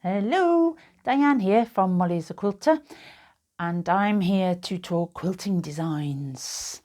Hello, Diane here from Molly's a Quilter, and I'm here to talk quilting designs.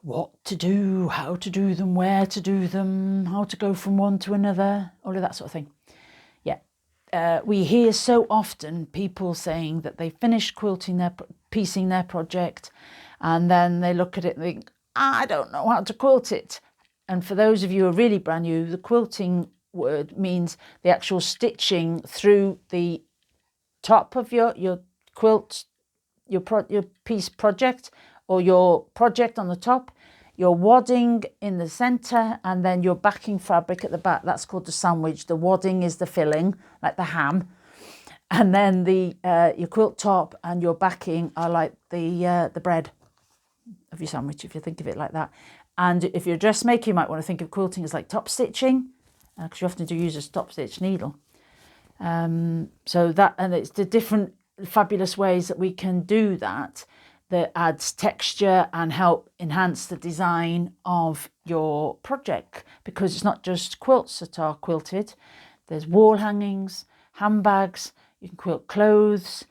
What to do, how to do them, where to do them, how to go from one to another, all of that sort of thing. Yeah, we hear so often people saying that they finished piecing their project, and then they look at it and think, I don't know how to quilt it. And for those of you who are really brand new, the quilting word means the actual stitching through the top of your quilt, your piece project, or your project on the top, your wadding in the center, and then your backing fabric at the back. That's called the sandwich. The wadding is the filling, like the ham, and then the your quilt top and your backing are like the bread of your sandwich, if you think of it like that. And if you're a dressmaker, you might want to think of quilting as like top stitching, because you often do use a stop stitch needle. So that, and it's the different fabulous ways that we can do that adds texture and help enhance the design of your project, because it's not just quilts that are quilted. There's wall hangings, handbags, you can quilt clothes,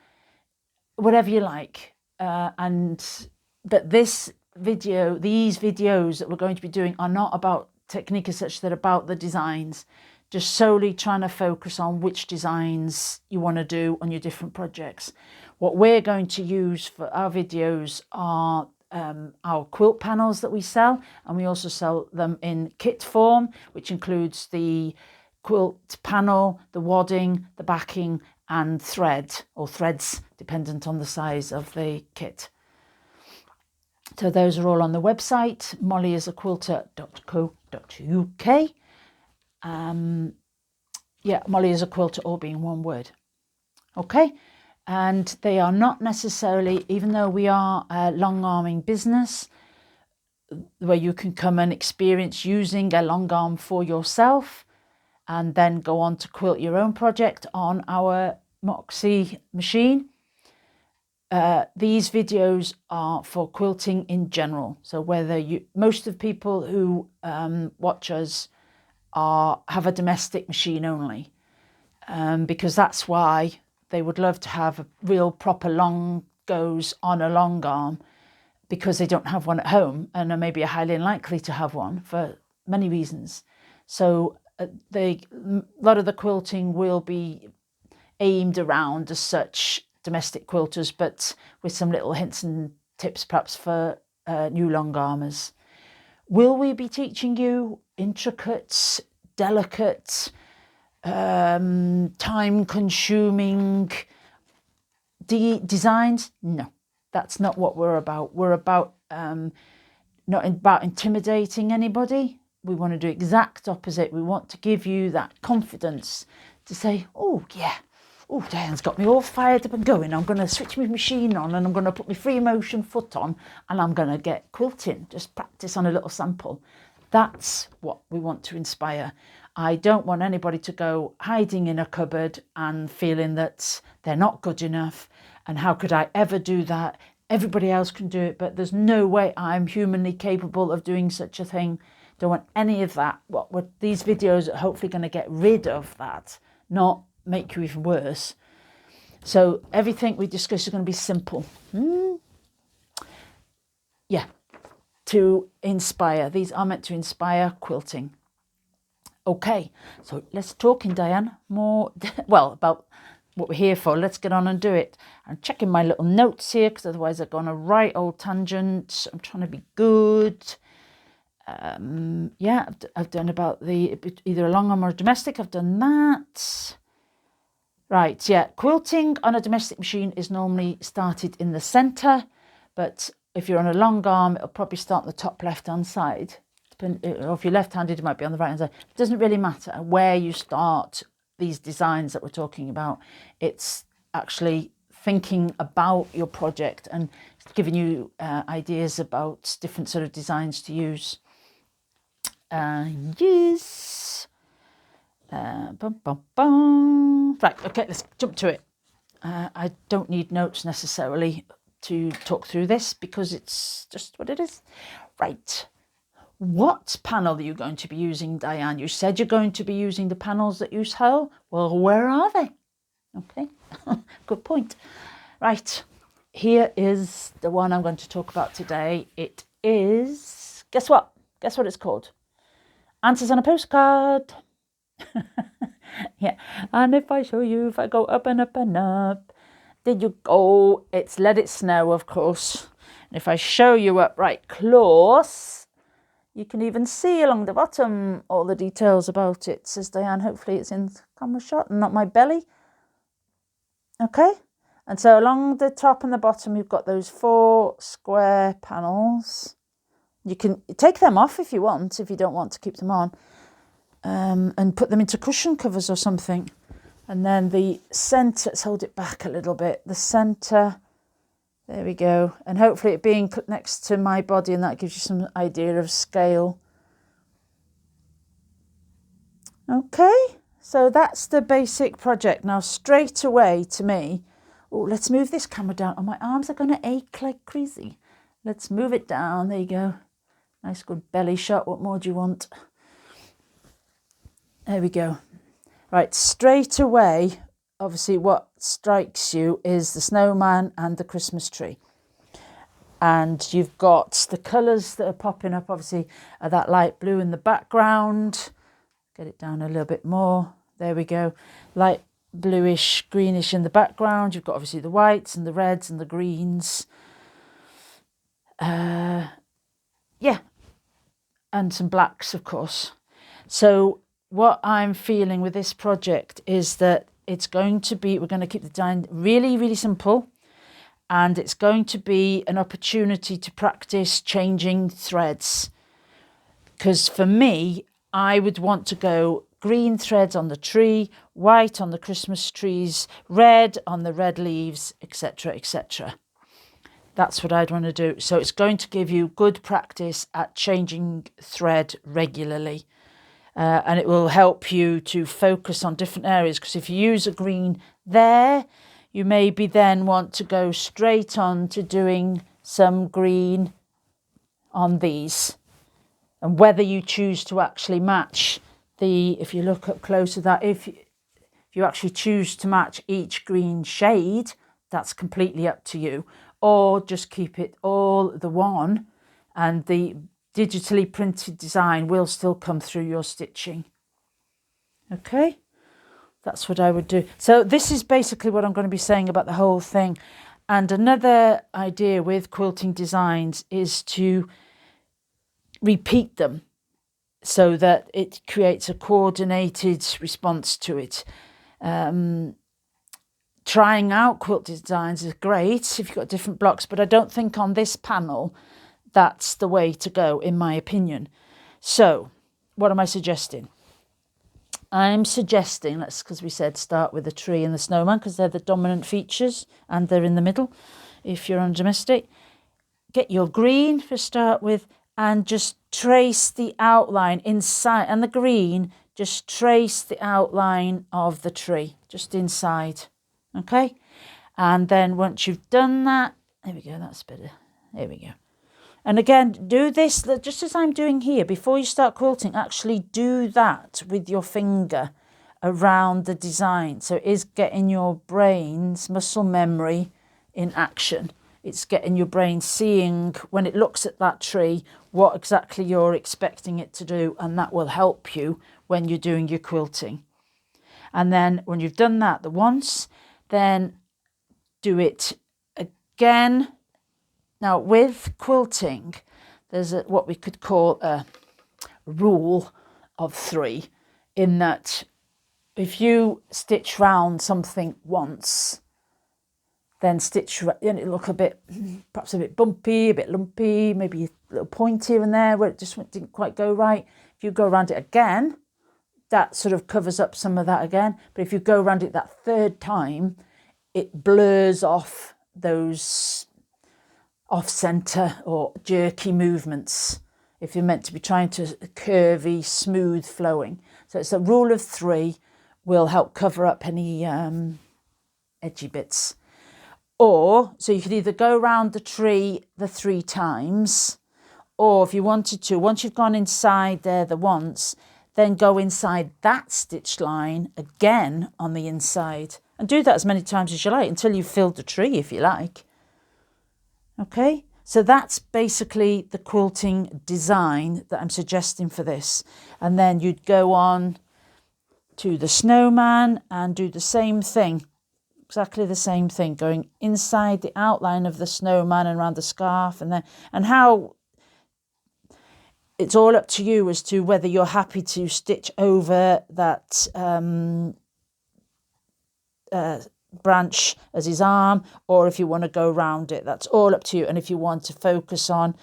whatever you like. But these videos that we're going to be doing are not about technique as such, they're about the designs, just solely trying to focus on which designs you want to do on your different projects. What we're going to use for our videos are our quilt panels that we sell, and we also sell them in kit form, which includes the quilt panel, the wadding, the backing, and thread or threads, dependent on the size of the kit. So those are all on the website, mollyisaquilter.co.uk. Molly is a quilter, all being one word. Okay, and they are not necessarily, even though we are a long arming business, where you can come and experience using a long arm for yourself and then go on to quilt your own project on our Moxie machine. These videos are for quilting in general. So most of the people who watch us have a domestic machine only, because that's why they would love to have a real proper long goes on a long arm, because they don't have one at home and are maybe highly unlikely to have one for many reasons. So a lot of the quilting will be aimed around as such domestic quilters, but with some little hints and tips perhaps for new long armers. Will we be teaching you intricate, delicate, time-consuming designs? No, that's not what we're about. We're about not about intimidating anybody. We want to do exact opposite. We want to give you that confidence to say, oh yeah, oh, Diane's got me all fired up and going. I'm going to switch my machine on and I'm going to put my free motion foot on and I'm going to get quilting. Just practice on a little sample. That's what we want to inspire. I don't want anybody to go hiding in a cupboard and feeling that they're not good enough. And how could I ever do that? Everybody else can do it, but there's no way I'm humanly capable of doing such a thing. Don't want any of that. These videos are hopefully going to get rid of that, not make you even worse. So everything we discuss is going to be simple. Yeah, to inspire. These are meant to inspire quilting. Okay, so let's talk in, Diane, more about what we're here for. Let's get on and do it. I'm checking my little notes here, because otherwise I've gone a right old tangent. I'm trying to be good. I've done about either a long arm or a domestic. I've done that. Right, yeah, quilting on a domestic machine is normally started in the centre, but if you're on a long arm, it'll probably start on the top left-hand side. Or if you're left-handed, it might be on the right-hand side. It doesn't really matter where you start these designs that we're talking about. It's actually thinking about your project and giving you ideas about different sort of designs to use. Yes. Right, okay, let's jump to it. I don't need notes necessarily to talk through this, because it's just what it is. Right, What panel are you going to be using, Diane? You said you're going to be using the panels that use hoe. Well, where are they? Okay, good point. Right, here is the one I'm going to talk about today. It is, guess what? Guess what it's called? Answers on a Postcard. Yeah, and if I show you, if I go up and up and up, did you go? It's Let It Snow, of course. And if I show you up right close, you can even see along the bottom all the details about it, says Diane. Hopefully it's in camera shot and not my belly. Okay, and so along the top and the bottom, you've got those 4 square panels. You can take them off if you want, if you don't want to keep them on, and put them into cushion covers or something. And then the centre, let's hold it back a little bit. The centre, there we go. And hopefully it being next to my body, and that gives you some idea of scale. Okay, so that's the basic project. Now straight away to me, oh, let's move this camera down. Oh, my arms are going to ache like crazy. Let's move it down. There you go. Nice good belly shot. What more do you want? There we go. Right, straight away, obviously what strikes you is the snowman and the Christmas tree. And you've got the colours that are popping up, obviously, are that light blue in the background. Get it down a little bit more. There we go. Light bluish, greenish in the background. You've got obviously the whites and the reds and the greens. Yeah, and some blacks, of course. So what I'm feeling with this project is that it's going to be, we're going to keep the design really, really simple. And it's going to be an opportunity to practice changing threads. Because for me, I would want to go green threads on the tree, white on the Christmas trees, red on the red leaves, etc., etc. That's what I'd want to do. So it's going to give you good practice at changing thread regularly. And it will help you to focus on different areas. Because if you use a green there, you maybe then want to go straight on to doing some green on these. And whether you choose to actually match the, if you look up close to that, if you actually choose to match each green shade, that's completely up to you. Or just keep it all the one, and the digitally printed design will still come through your stitching. Okay, that's what I would do. So this is basically what I'm going to be saying about the whole thing. And another idea with quilting designs is to repeat them so that it creates a coordinated response to it. Trying out quilt designs is great if you've got different blocks, but I don't think on this panel that's the way to go, in my opinion. So what am I suggesting? I'm suggesting, because we said start with the tree and the snowman, because they're the dominant features and they're in the middle if you're on domestic. Get your green to start with and just trace the outline inside, and the green, just trace the outline of the tree just inside. Okay, and then once you've done that, there we go, that's better. There we go. And again, do this just as I'm doing here. Before you start quilting, actually do that with your finger around the design. So it is getting your brain's muscle memory in action. It's getting your brain seeing, when it looks at that tree, what exactly you're expecting it to do, and that will help you when you're doing your quilting. And then when you've done that the once, then do it again. Now with quilting, there's what we could call a rule of 3, in that if you stitch round something once, then stitch, and it look a bit, perhaps a bit bumpy, a bit lumpy, maybe a little point here and there where it just didn't quite go right. If you go around it again, that sort of covers up some of that again. But if you go around it that 3rd time, it blurs off those off-centre or jerky movements if you're meant to be trying to curvy, smooth flowing. So it's a rule of 3, will help cover up any edgy bits. Or, so you could either go around the tree the 3 times, Or if you wanted to, once you've gone inside there the once, then go inside that stitch line again on the inside. And do that as many times as you like until you've filled the tree, if you like. Okay, so that's basically the quilting design that I'm suggesting for this. And then you'd go on to the snowman and do the same thing. Exactly the same thing, going inside the outline of the snowman and around the scarf, and how it's all up to you as to whether you're happy to stitch over that branch as his arm, or if you want to go around it. That's all up to you. And if you want to focus on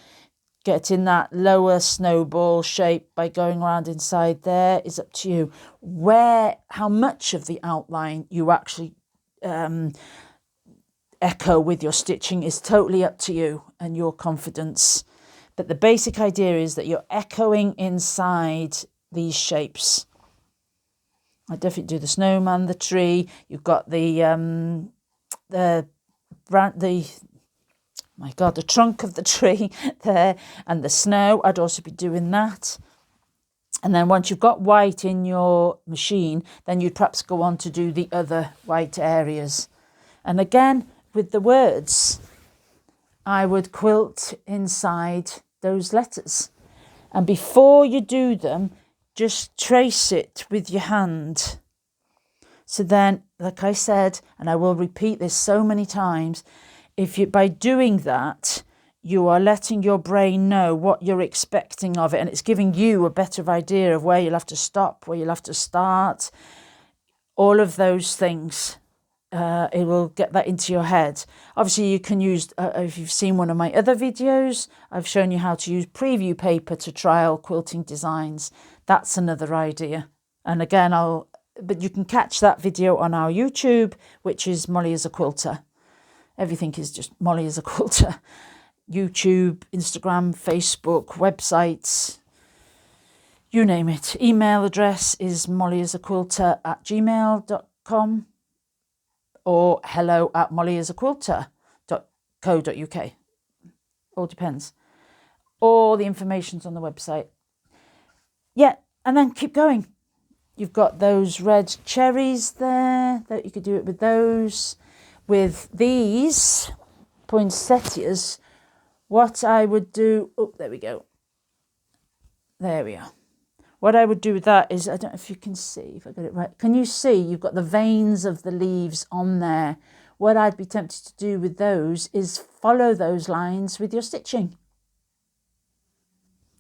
getting that lower snowball shape by going around inside there, is up to you. How much of the outline you actually echo with your stitching is totally up to you and your confidence. But the basic idea is that you're echoing inside these shapes. I definitely do the snowman, the tree. You've got the trunk of the tree there, and the snow. I'd also be doing that. And then once you've got white in your machine, then you'd perhaps go on to do the other white areas. And again, with the words, I would quilt inside those letters. And before you do them, just trace it with your hand. So then, like I said, and I will repeat this so many times, by doing that, you are letting your brain know what you're expecting of it, and it's giving you a better idea of where you'll have to stop, where you'll have to start, all of those things. It will get that into your head. Obviously, you can use, if you've seen one of my other videos, I've shown you how to use preview paper to trial quilting designs. That's another idea. And again, but you can catch that video on our YouTube, which is Molly as a Quilter. Everything is just Molly as a Quilter. YouTube, Instagram, Facebook, websites, you name it. Email address is mollyasaquilter@gmail.com or hello@mollyasaquilter.co.uk. All depends. All the information's on the website. Yeah, and then keep going. You've got those red cherries there, that you could do it with those. With these poinsettias, what I would do, there we go. There we are. What I would do with that is, I don't know if you can see, if I got it right. Can you see you've got the veins of the leaves on there? What I'd be tempted to do with those is follow those lines with your stitching.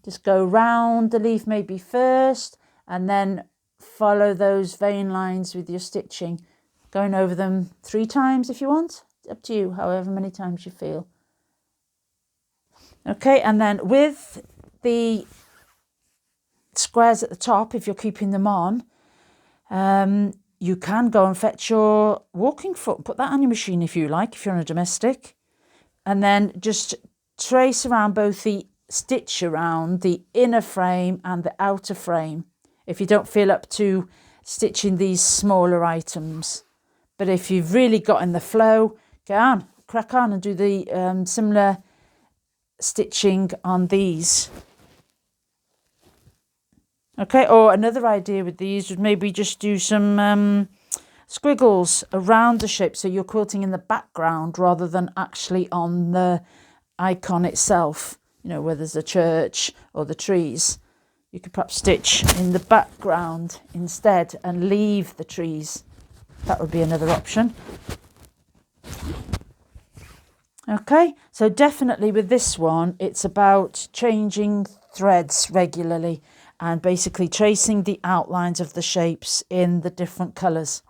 Just go round the leaf maybe first, and then follow those vein lines with your stitching. Going over them 3 times if you want. It's up to you, however many times you feel. Okay, and then with the squares at the top, if you're keeping them on, you can go and fetch your walking foot and put that on your machine if you like, if you're on a domestic. And then just trace around stitch around the inner frame and the outer frame if you don't feel up to stitching these smaller items. But if you've really got in the flow, crack on and do the similar stitching on these. Okay, or another idea with these would maybe just do some squiggles around the shape, so you're quilting in the background rather than actually on the icon itself, where there's a church or the trees. You could perhaps stitch in the background instead and leave the trees. That would be another option. Okay, so definitely with this one, it's about changing threads regularly and basically tracing the outlines of the shapes in the different colours.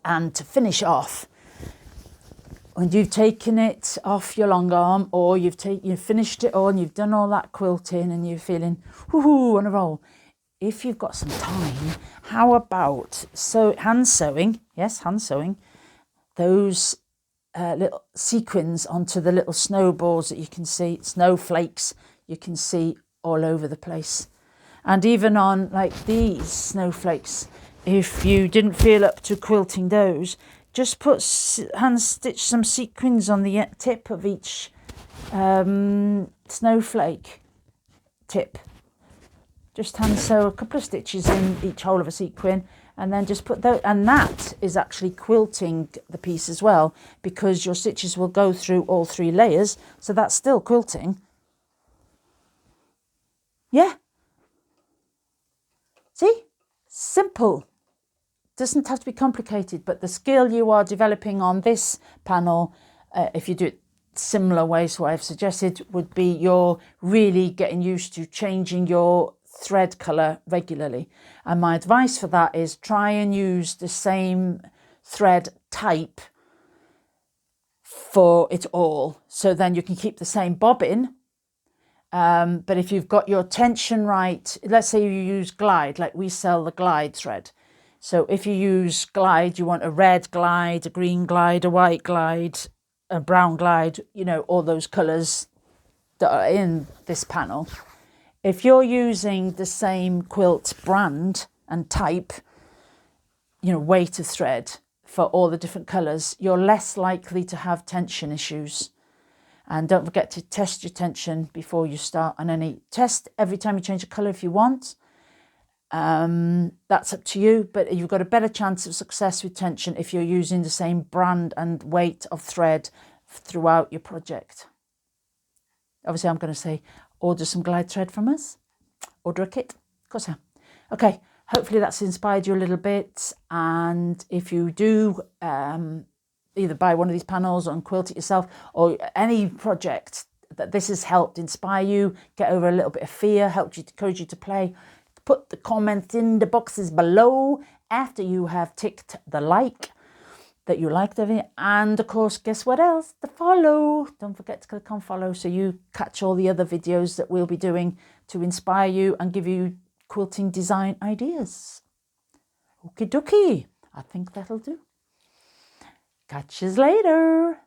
And to finish off, when you've taken it off your long arm, or you've finished it all and you've done all that quilting and you're feeling woohoo on a roll, if you've got some time, how about hand sewing? Yes, hand sewing those little sequins onto the little snowballs that you can see, snowflakes you can see all over the place. And even on like these snowflakes, if you didn't feel up to quilting those, just hand stitch some sequins on the tip of each snowflake. tip. Just hand sew a couple of stitches in each hole of a sequin, and then just put those, and that is actually quilting the piece as well, because your stitches will go through all 3 layers, so that's still quilting. Yeah. See? Simple. Doesn't have to be complicated, but the skill you are developing on this panel, if you do it similar ways to what I've suggested, would be you're really getting used to changing your thread colour regularly. And my advice for that is try and use the same thread type for it all, so then you can keep the same bobbin. But if you've got your tension right, let's say you use glide, like we sell the glide thread. So if you use glide, you want a red glide, a green glide, a white glide, a brown glide, you know, all those colours that are in this panel. If you're using the same quilt brand and type, you know, weight of thread for all the different colours, you're less likely to have tension issues. And don't forget to test your tension before you start on any. Test every time you change a colour if you want. That's up to you, but you've got a better chance of success with tension if you're using the same brand and weight of thread throughout your project. Obviously, I'm going to say order some glide thread from us. Order a kit. Of course I am. Okay, hopefully that's inspired you a little bit. And if you do either buy one of these panels or quilt it yourself, or any project that this has helped inspire you, get over a little bit of fear, helped you, encourage you to play, put the comments in the boxes below after you have ticked the like, that you liked everything. And of course, guess what else? The follow. Don't forget to click on follow so you catch all the other videos that we'll be doing to inspire you and give you quilting design ideas. Okie dokie. I think that'll do. Catch you later.